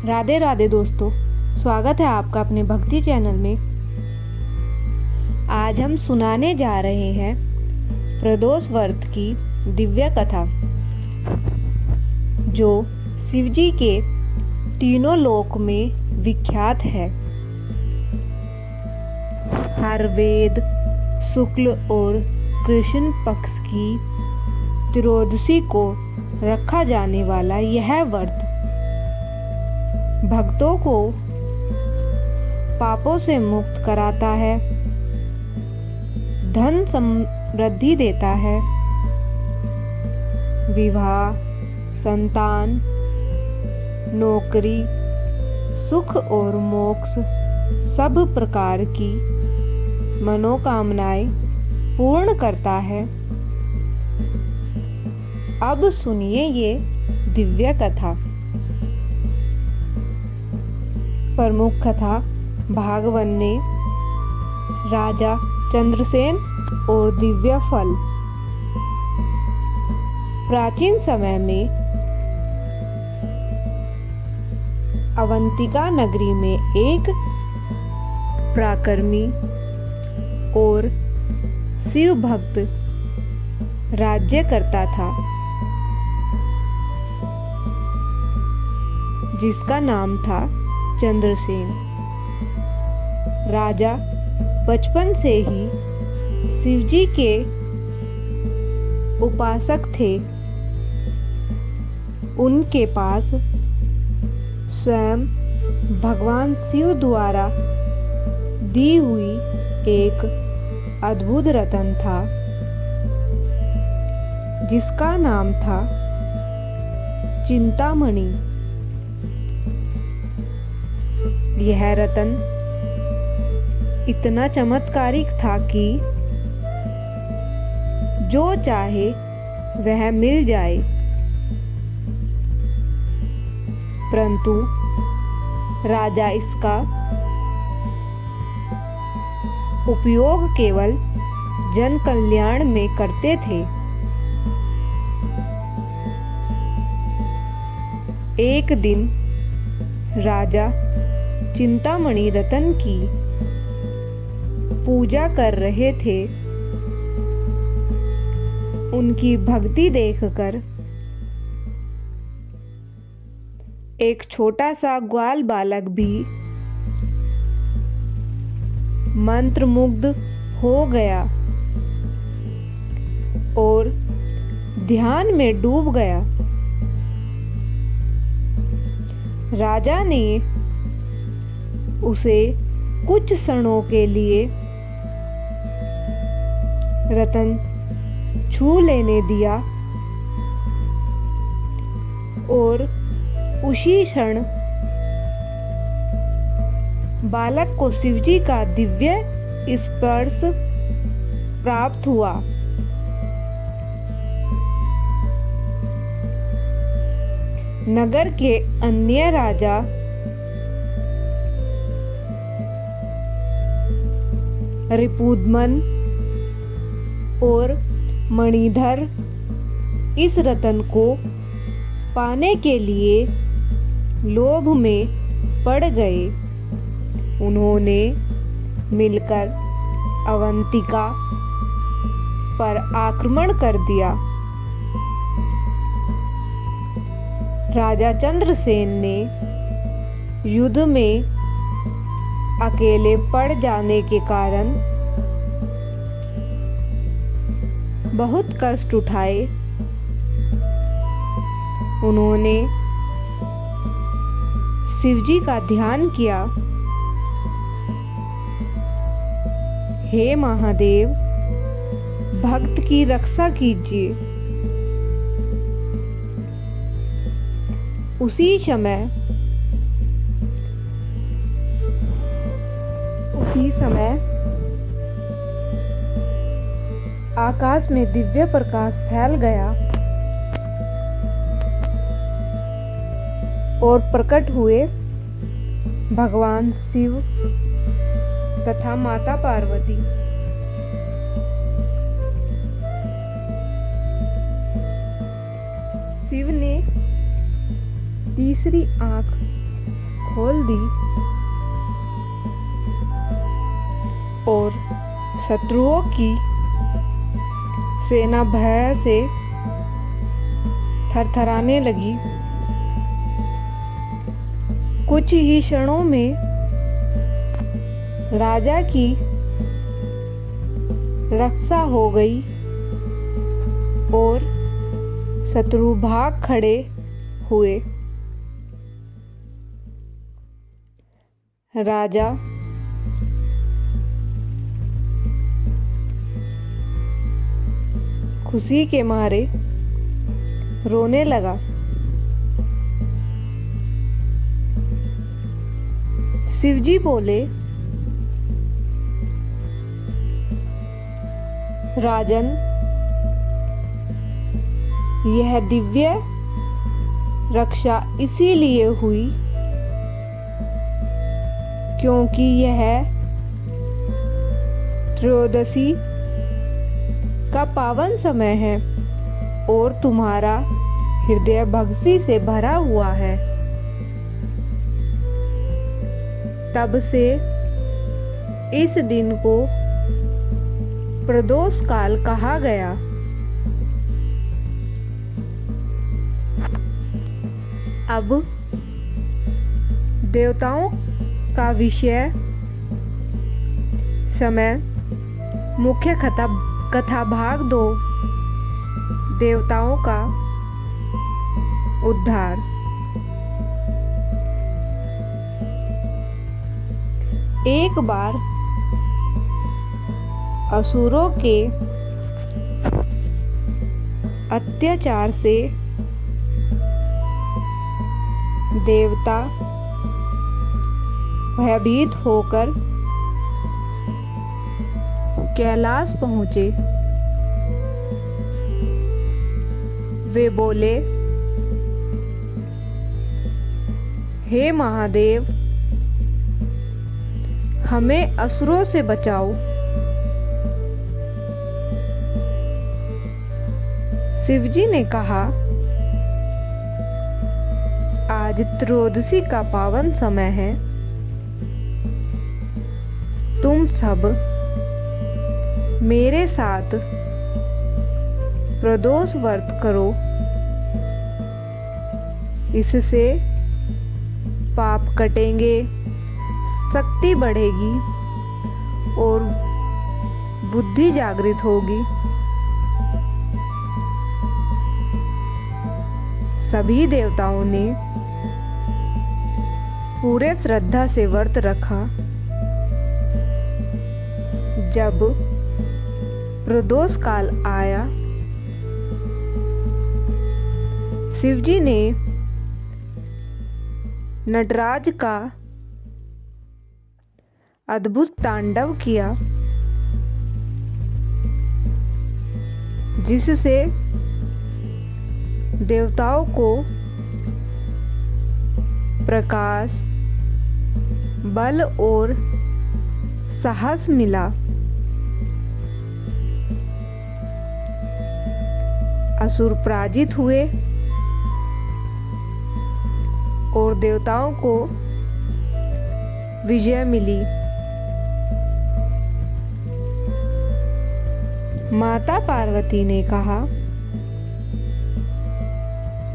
राधे राधे दोस्तों, स्वागत है आपका अपने भक्ति चैनल में। आज हम सुनाने जा रहे हैं प्रदोष व्रत की दिव्य कथा, जो शिवजी के तीनों लोक में विख्यात है। हर वेद शुक्ल और कृष्ण पक्ष की त्रयोदशी को रखा जाने वाला यह व्रत भक्तों को पापों से मुक्त कराता है, धन समृद्धि देता है, विवाह, संतान, नौकरी, सुख और मोक्ष सब प्रकार की मनोकामनाएं पूर्ण करता है। अब सुनिए ये दिव्य कथा। प्रमुख कथा भागवत में राजा चंद्रसेन और दिव्य फल। प्राचीन समय में अवंतिका नगरी में एक पराक्रमी और शिव भक्त राज्य करता था, जिसका नाम था चंद्रसेन। राजा बचपन से ही शिवजी के उपासक थे। उनके पास स्वयं भगवान शिव द्वारा दी हुई एक अद्भुत रत्न था, जिसका नाम था चिंतामणि। यह रत्न इतना चमत्कारिक था कि जो चाहे वह मिल जाए, परंतु राजा इसका उपयोग केवल जन कल्याण में करते थे। एक दिन राजा चिंतामणि रत्न की पूजा कर रहे थे। उनकी भक्ति देखकर एक छोटा सा ग्वाल बालक भी मंत्रमुग्ध हो गया और ध्यान में डूब गया। राजा ने उसे कुछ क्षणों के लिए रत्न छू लेने दिया और उसी क्षण बालक को शिवजी का दिव्य स्पर्श प्राप्त हुआ। नगर के अन्य राजा रिपुदमन और मणिधर इस रत्न को पाने के लिए लोभ में पड़ गए। उन्होंने मिलकर अवंतिका पर आक्रमण कर दिया। राजा चंद्रसेन ने युद्ध में अकेले पड़ जाने के कारण बहुत कष्ट उठाए। उन्होंने शिवजी का ध्यान किया। हे महादेव, भक्त की रक्षा कीजिए। उसी समय आकाश में दिव्य प्रकाश फैल गया और प्रकट हुए भगवान शिव तथा माता पार्वती। शिव ने तीसरी आंख दी और शत्रुओं की सेना भय से थरथराने लगी। कुछ ही क्षणों में राजा की रक्षा हो गई और शत्रु भाग खड़े हुए। राजा खुशी के मारे रोने लगा। शिवजी बोले, राजन, यह दिव्य रक्षा इसीलिए हुई क्योंकि यह त्रयोदशी का पावन समय है और तुम्हारा हृदय भक्ति से भरा हुआ है। तब से इस दिन को प्रदोष काल कहा गया। अब देवताओं का विषय समय मुख्य कथा भाग 2 देवताओं का उद्धार। एक बार असुरों के अत्याचार से देवता भयभीत होकर कैलाश पहुंचे। वे बोले, हे महादेव, हमें असुरों से बचाओ। शिवजी ने कहा, आज त्रयोदशी का पावन समय है। तुम सब मेरे साथ प्रदोष व्रत करो। इससे पाप कटेंगे, शक्ति बढ़ेगी और बुद्धि जागृत होगी। सभी देवताओं ने पूरे श्रद्धा से व्रत रखा। जब प्रदोष काल आया, शिवजी ने नटराज का अद्भुत तांडव किया, जिससे देवताओं को प्रकाश, बल और साहस मिला। असुर पराजित हुए और देवताओं को विजय मिली। माता पार्वती ने कहा,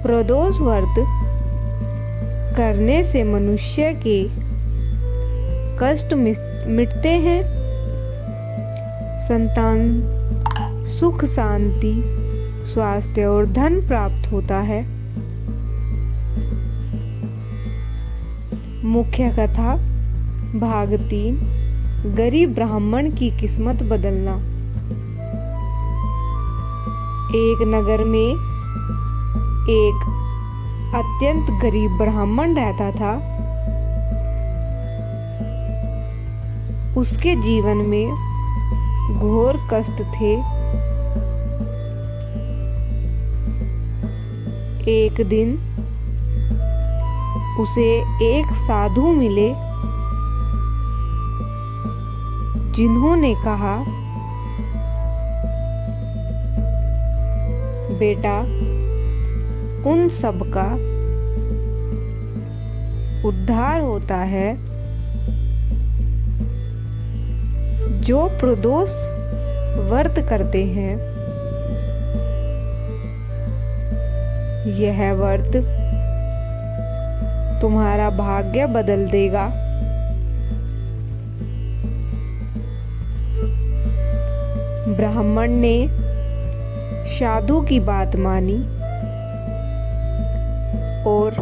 प्रदोष व्रत करने से मनुष्य के कष्ट मिटते हैं, संतान, सुख, शांति, स्वास्थ्य और धन प्राप्त होता है। मुख्य कथा भाग 3 गरीब ब्राह्मण की किस्मत बदलना। एक नगर में एक अत्यंत गरीब ब्राह्मण रहता था। उसके जीवन में घोर कष्ट थे। एक दिन उसे एक साधु मिले, जिन्होंने कहा, बेटा, उन सब का उद्धार होता है। जो प्रदोष व्रत करते हैं, यह व्रत तुम्हारा भाग्य बदल देगा। ब्राह्मण ने साधु की बात मानी और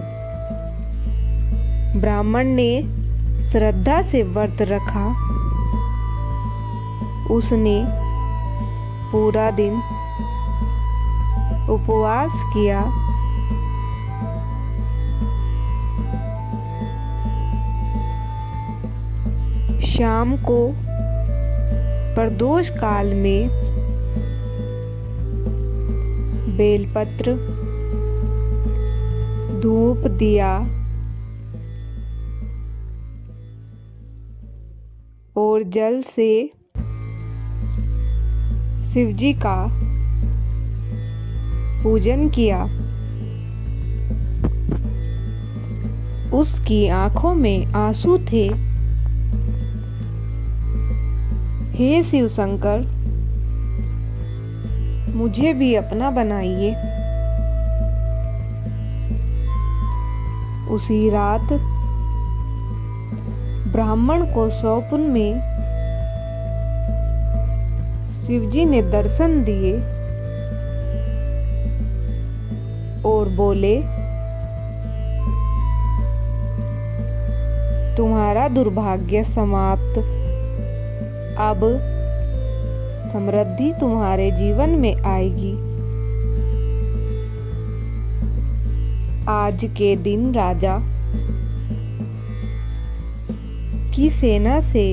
ब्राह्मण ने श्रद्धा से व्रत रखा। उसने पूरा दिन उपवास किया। शाम को प्रदोष काल में बेलपत्र, धूप दिया और जल से शिवजी का पूजन किया। उसकी आंखों में आंसू थे। हे शिव शंकर, मुझे भी अपना बनाइए। उसी रात ब्राह्मण को स्वप्न में शिवजी ने दर्शन दिए और बोले, तुम्हारा दुर्भाग्य समाप्त। अब समृद्धि तुम्हारे जीवन में आएगी। आज के दिन राजा की सेना से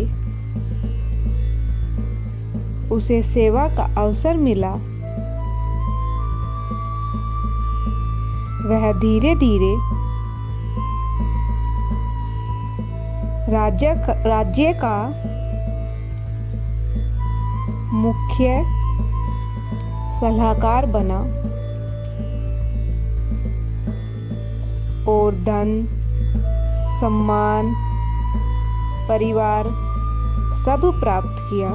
उसे सेवा का अवसर मिला। वह धीरे धीरे राज्य का मुख्य सलाहकार बना और धन, सम्मान, परिवार सब प्राप्त किया।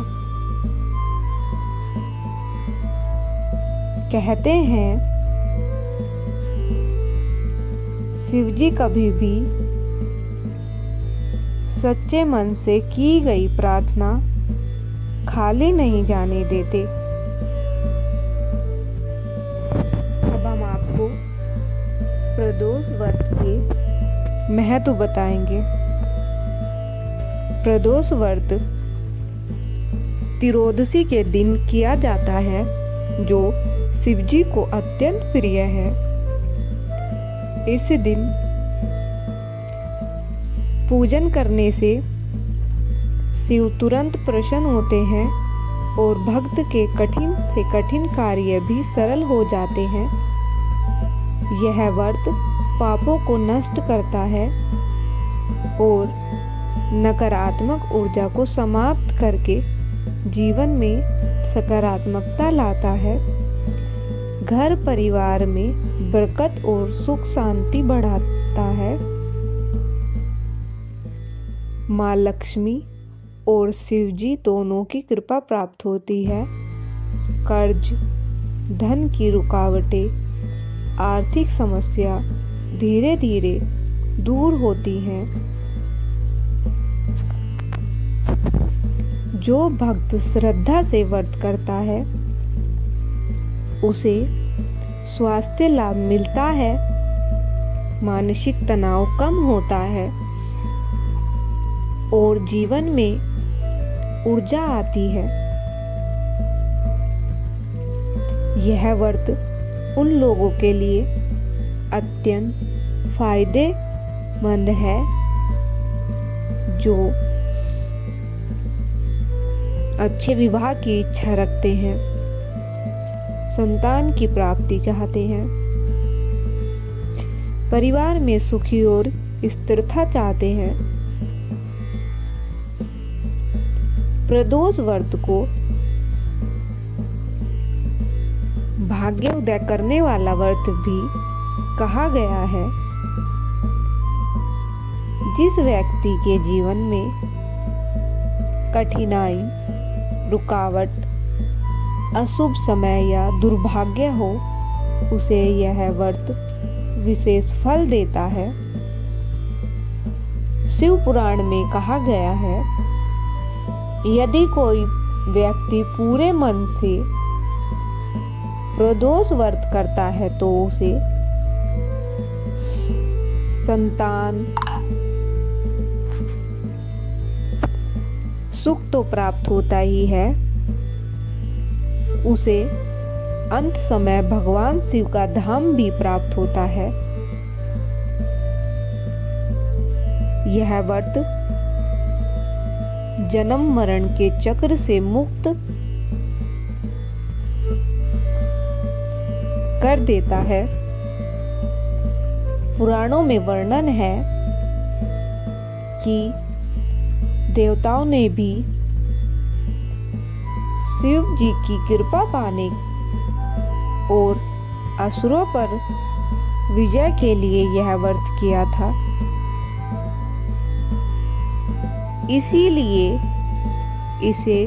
कहते हैं शिवजी कभी भी सच्चे मन से की गई प्रार्थना खाली नहीं जाने देते। अब हम आपको प्रदोष व्रत के महत्व बताएंगे। प्रदोष व्रत त्रियोदशी के दिन किया जाता है, जो शिवजी को अत्यंत प्रिय है। इस दिन पूजन करने से शिव तुरंत प्रसन्न होते हैं और भक्त के कठिन से कठिन कार्य भी सरल हो जाते हैं। यह व्रत पापों को नष्ट करता है और नकारात्मक ऊर्जा को समाप्त करके जीवन में सकारात्मकता लाता है। घर परिवार में बरकत और सुख शांति बढ़ाता है। माँ लक्ष्मी और शिवजी दोनों की कृपा प्राप्त होती है। कर्ज, धन की रुकावटें, आर्थिक समस्या धीरे धीरे दूर होती हैं। जो भक्त श्रद्धा से व्रत करता है, उसे स्वास्थ्य लाभ मिलता है, मानसिक तनाव कम होता है और जीवन में ऊर्जा आती है। यह व्रत उन लोगों के लिए अत्यंत फायदेमंद है जो अच्छे विवाह की इच्छा रखते हैं, संतान की प्राप्ति चाहते हैं, परिवार में सुखी और स्थिरता चाहते हैं। प्रदोष व्रत को भाग्य उदय करने वाला व्रत भी कहा गया है। जिस व्यक्ति के जीवन में कठिनाई, रुकावट, अशुभ समय या दुर्भाग्य हो, उसे यह व्रत विशेष फल देता है। शिव पुराण में कहा गया है, यदि कोई व्यक्ति पूरे मन से प्रदोष व्रत करता है तो उसे संतान, सुख तो प्राप्त होता ही है, उसे अंत समय भगवान शिव का धाम भी प्राप्त होता है। यह व्रत जन्म मरण के चक्र से मुक्त कर देता है। पुराणों में वर्णन है कि देवताओं ने भी शिव जी की कृपा पाने और असुरों पर विजय के लिए यह व्रत किया था। इसीलिए इसे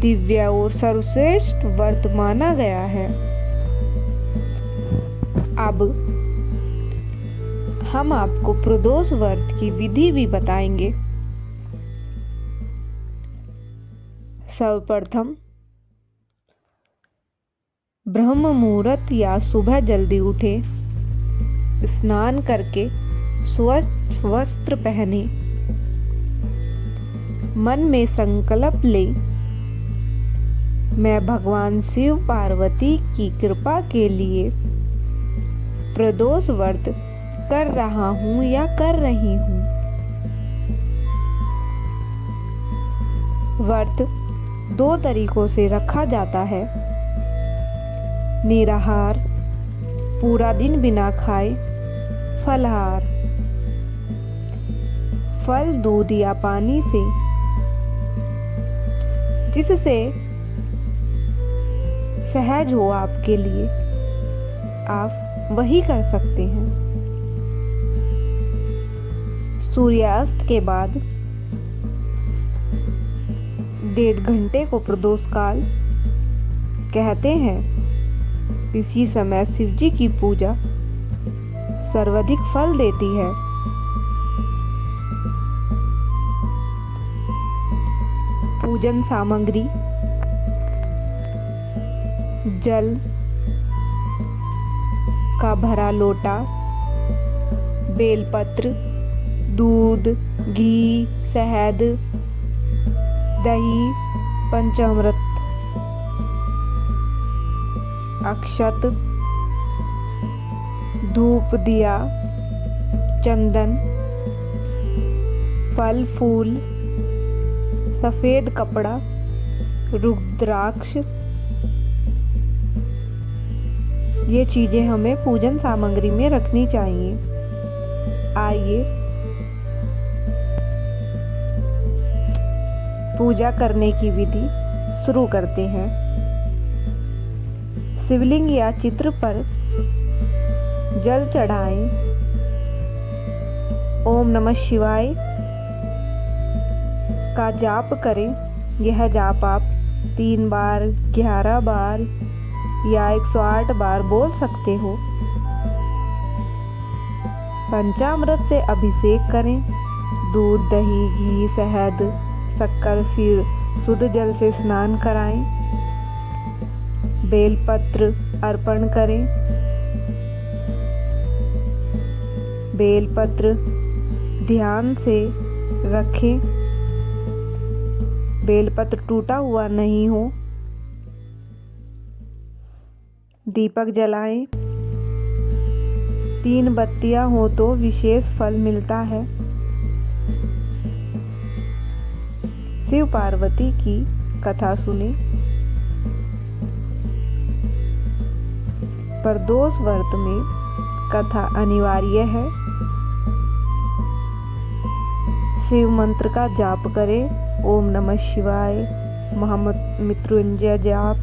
दिव्य और सर्वश्रेष्ठ व्रत माना गया है। अब हम आपको प्रदोष व्रत की विधि भी बताएंगे। सर्वप्रथम ब्रह्म मुहूर्त या सुबह जल्दी उठे, स्नान करके स्वच्छ वस्त्र पहने, मन में संकल्प ले, मैं भगवान शिव पार्वती की कृपा के लिए प्रदोष व्रत कर रहा हूं या कर रही हूं। व्रत 2 तरीकों से रखा जाता है। निराहार, पूरा दिन बिना खाए, फलाहार, फल, दूध या पानी से, जिससे सहज हो आपके लिए, आप वही कर सकते हैं। सूर्यास्त के बाद 1.5 घंटे को प्रदोष काल कहते हैं। इसी समय शिव जी की पूजा सर्वाधिक फल देती है। पूजन सामग्री: जल का भरा लोटा, बेलपत्र, दूध, घी, शहद, दही, पंचामृत, अक्षत, धूप, दिया, चंदन, फल फूल, सफेद कपड़ा, रुद्राक्ष, ये चीजें हमें पूजन सामग्री में रखनी चाहिए। आइए पूजा करने की विधि शुरू करते हैं। शिवलिंग या चित्र पर जल चढ़ाएं। ओम नमः शिवाय का जाप करें। यह जाप आप 3 बार, 11 बार या 108 बार बोल सकते हो। पंचामृत से अभिषेक करें। दूध, दही, घी, शहद, शक्कर, फिर शुद्ध जल से स्नान कराएं। बेलपत्र अर्पण करें। बेलपत्र ध्यान से रखें, बेलपत्र टूटा हुआ नहीं हो। दीपक जलाएं। 3 बत्तियां हो तो विशेष फल मिलता है। शिव पार्वती की कथा सुने। प्रदोष व्रत में कथा अनिवार्य है। शिव मंत्र का जाप करें। ओम नमः शिवाय, महामृत्युंजय जाप,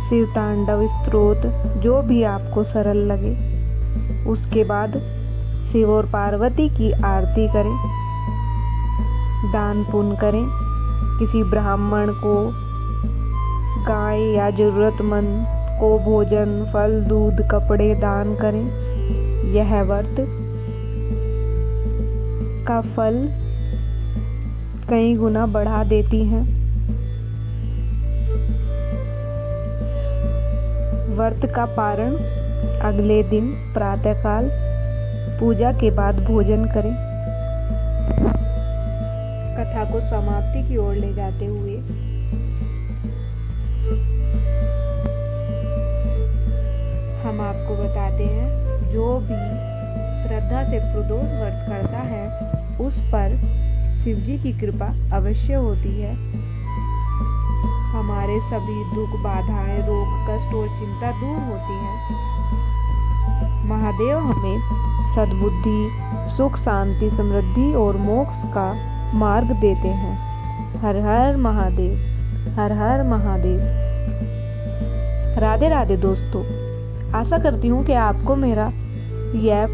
शिव तांडव स्तोत्र, जो भी आपको सरल लगे। उसके बाद शिव और पार्वती की आरती करें, दान पुण्य करें, किसी ब्राह्मण को, गाय या जरूरतमंद को भोजन, फल, दूध, कपड़े दान करें। यह व्रत का फल कई गुना बढ़ा देती हैं। व्रत का पारण अगले दिन प्रातःकाल पूजा के बाद भोजन करें। कथा को समाप्ति की ओर ले जाते हुए हम आपको बताते हैं, जो भी श्रद्धा से प्रदोष व्रत करता है उस पर शिव जी की कृपा अवश्य होती है। हमारे सभी दुख, बाधाएं, रोग, कष्ट और चिंता दूर होती हैं। महादेव हमें सद्बुद्धि, सुख, शांति, समृद्धि और मोक्ष का मार्ग देते हैं। हर हर महादेव, हर हर महादेव। राधे राधे दोस्तों, आशा करती हूँ कि आपको मेरा यह